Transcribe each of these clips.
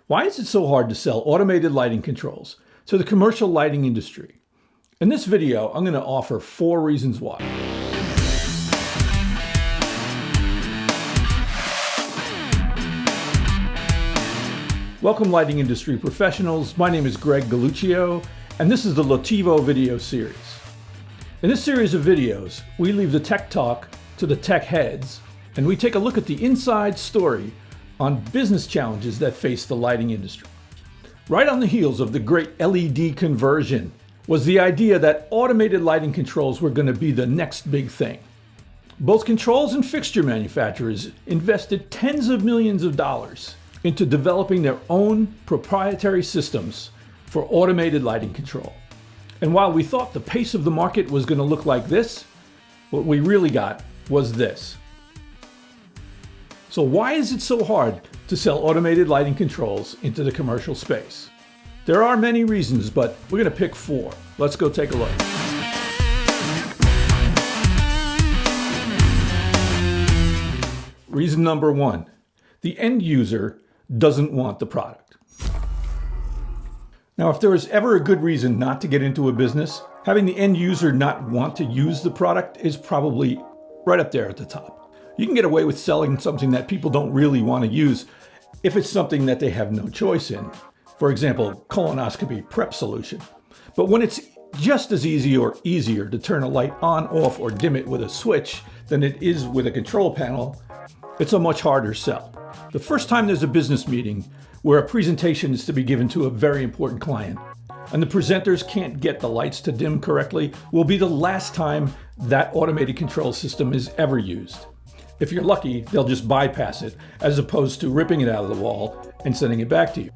Why is it so hard to sell automated lighting controls to the commercial lighting industry? In this video, I'm going to offer 4 reasons why. Welcome, lighting industry professionals. My name is Greg Galluccio, and this is the Lotivo video series. In this series of videos, we leave the tech talk to the tech heads, and we take a look at the inside story on business challenges that face the lighting industry. Right on the heels of the great LED conversion was the idea that automated lighting controls were going to be the next big thing. Both controls and fixture manufacturers invested tens of millions of dollars into developing their own proprietary systems for automated lighting control. And while we thought the pace of the market was going to look like this, what we really got was this. So why is it so hard to sell automated lighting controls into the commercial space? There are many reasons, but we're going to pick 4. Let's go take a look. Reason number 1, the end user doesn't want the product. Now, if there is ever a good reason not to get into a business, having the end user not want to use the product is probably right up there at the top. You can get away with selling something that people don't really want to use if it's something that they have no choice in. For example, colonoscopy prep solution. But when it's just as easy or easier to turn a light on, off, or dim it with a switch than it is with a control panel, it's a much harder sell. The first time there's a business meeting where a presentation is to be given to a very important client, and the presenters can't get the lights to dim correctly, will be the last time that automated control system is ever used. If you're lucky, they'll just bypass it, as opposed to ripping it out of the wall and sending it back to you.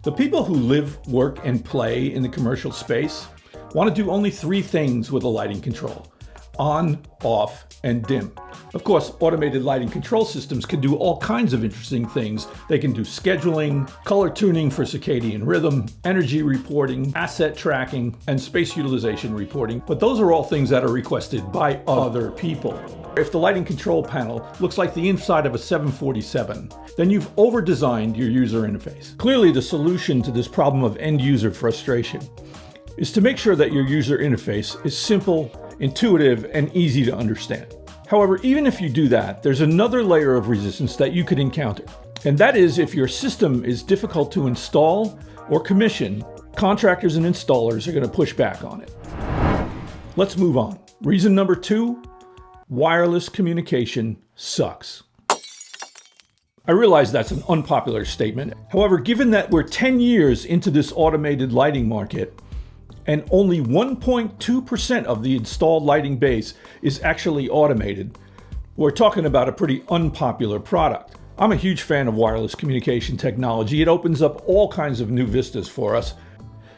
The people who live, work, and play in the commercial space want to do only 3 things with a lighting control: on, off, and dim. Of course, automated lighting control systems can do all kinds of interesting things. They can do scheduling, color tuning for circadian rhythm, energy reporting, asset tracking, and space utilization reporting. But those are all things that are requested by other people. If the lighting control panel looks like the inside of a 747, then you've over-designed your user interface. Clearly, the solution to this problem of end-user frustration is to make sure that your user interface is simple, intuitive, and easy to understand. However, even if you do that, there's another layer of resistance that you could encounter. And that is if your system is difficult to install or commission, contractors and installers are going to push back on it. Let's move on. Reason number 2, wireless communication sucks. I realize that's an unpopular statement. However, given that we're 10 years into this automated lighting market, and only 1.2% of the installed lighting base is actually automated, we're talking about a pretty unpopular product. I'm a huge fan of wireless communication technology. It opens up all kinds of new vistas for us,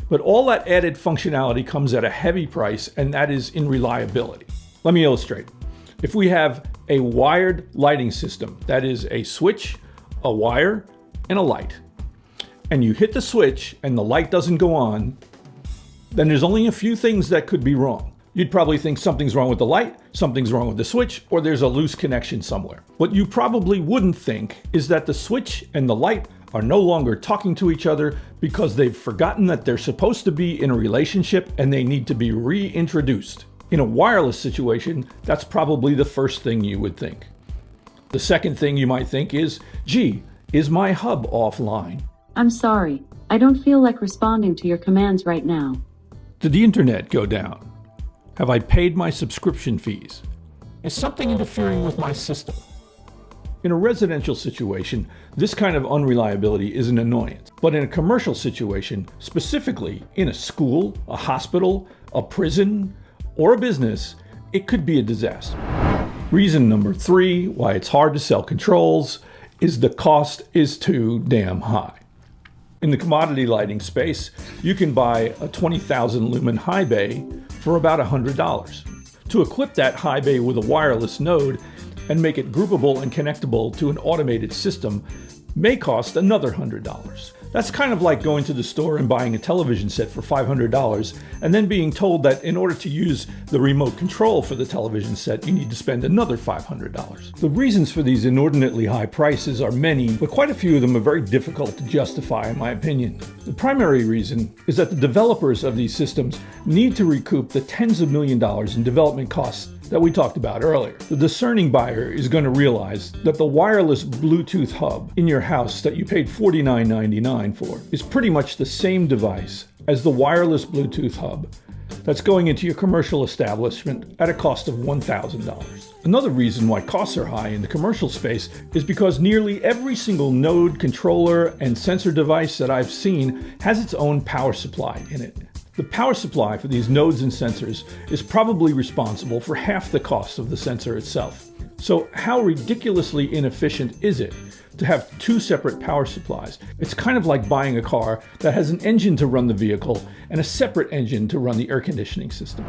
but all that added functionality comes at a heavy price, and that is in reliability. Let me illustrate. If we have a wired lighting system, that is a switch, a wire, and a light, and you hit the switch and the light doesn't go on, then there's only a few things that could be wrong. You'd probably think something's wrong with the light, something's wrong with the switch, or there's a loose connection somewhere. What you probably wouldn't think is that the switch and the light are no longer talking to each other because they've forgotten that they're supposed to be in a relationship and they need to be reintroduced. In a wireless situation, that's probably the first thing you would think. The second thing you might think is, gee, is my hub offline? I'm sorry, I don't feel like responding to your commands right now. Did the internet go down? Have I paid my subscription fees? Is something interfering with my system? In a residential situation, this kind of unreliability is an annoyance. But in a commercial situation, specifically in a school, a hospital, a prison, or a business, it could be a disaster. Reason number 3 why it's hard to sell controls is the cost is too damn high. In the commodity lighting space, you can buy a 20,000 lumen high bay for about $100. To equip that high bay with a wireless node and make it groupable and connectable to an automated system may cost another $100. That's kind of like going to the store and buying a television set for $500 and then being told that in order to use the remote control for the television set, you need to spend another $500. The reasons for these inordinately high prices are many, but quite a few of them are very difficult to justify in my opinion. The primary reason is that the developers of these systems need to recoup the tens of millions of dollars in development costs that we talked about earlier. The discerning buyer is going to realize that the wireless Bluetooth hub in your house that you paid $49.99 for is pretty much the same device as the wireless Bluetooth hub that's going into your commercial establishment at a cost of $1,000. Another reason why costs are high in the commercial space is because nearly every single node, controller, and sensor device that I've seen has its own power supply in it. The power supply for these nodes and sensors is probably responsible for half the cost of the sensor itself. So how ridiculously inefficient is it to have two separate power supplies? It's kind of like buying a car that has an engine to run the vehicle and a separate engine to run the air conditioning system.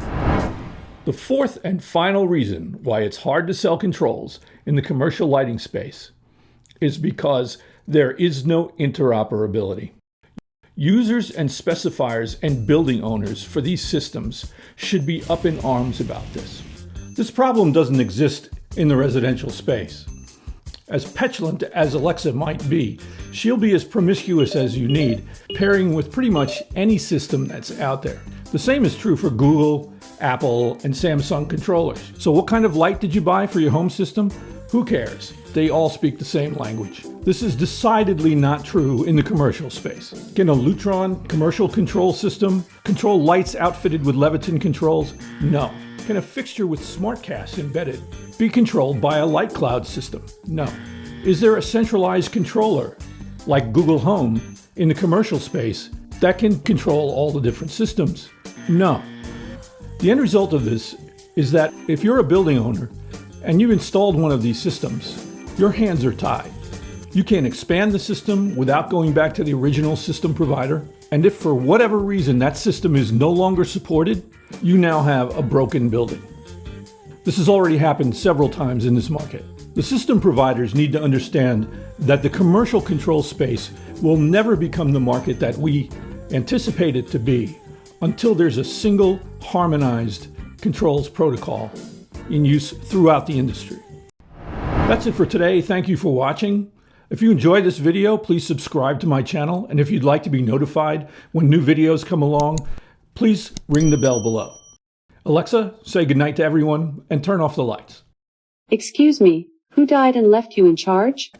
The fourth and final reason why it's hard to sell controls in the commercial lighting space is because there is no interoperability. Users and specifiers and building owners for these systems should be up in arms about this. This problem doesn't exist in the residential space. As petulant as Alexa might be, she'll be as promiscuous as you need, pairing with pretty much any system that's out there. The same is true for Google, Apple, and Samsung controllers. So what kind of light did you buy for your home system? Who cares? They all speak the same language. This is decidedly not true in the commercial space. Can a Lutron commercial control system control lights outfitted with Leviton controls? No. Can a fixture with SmartCast embedded be controlled by a light cloud system? No. Is there a centralized controller, like Google Home, in the commercial space that can control all the different systems? No. The end result of this is that if you're a building owner and you've installed one of these systems, your hands are tied. You can't expand the system without going back to the original system provider. And if for whatever reason that system is no longer supported, you now have a broken building. This has already happened several times in this market. The system providers need to understand that the commercial control space will never become the market that we anticipate it to be until there's a single harmonized controls protocol in use throughout the industry. That's it for today. Thank you for watching. If you enjoyed this video, please subscribe to my channel. And if you'd like to be notified when new videos come along, please ring the bell below. Alexa, say goodnight to everyone and turn off the lights. Excuse me, who died and left you in charge?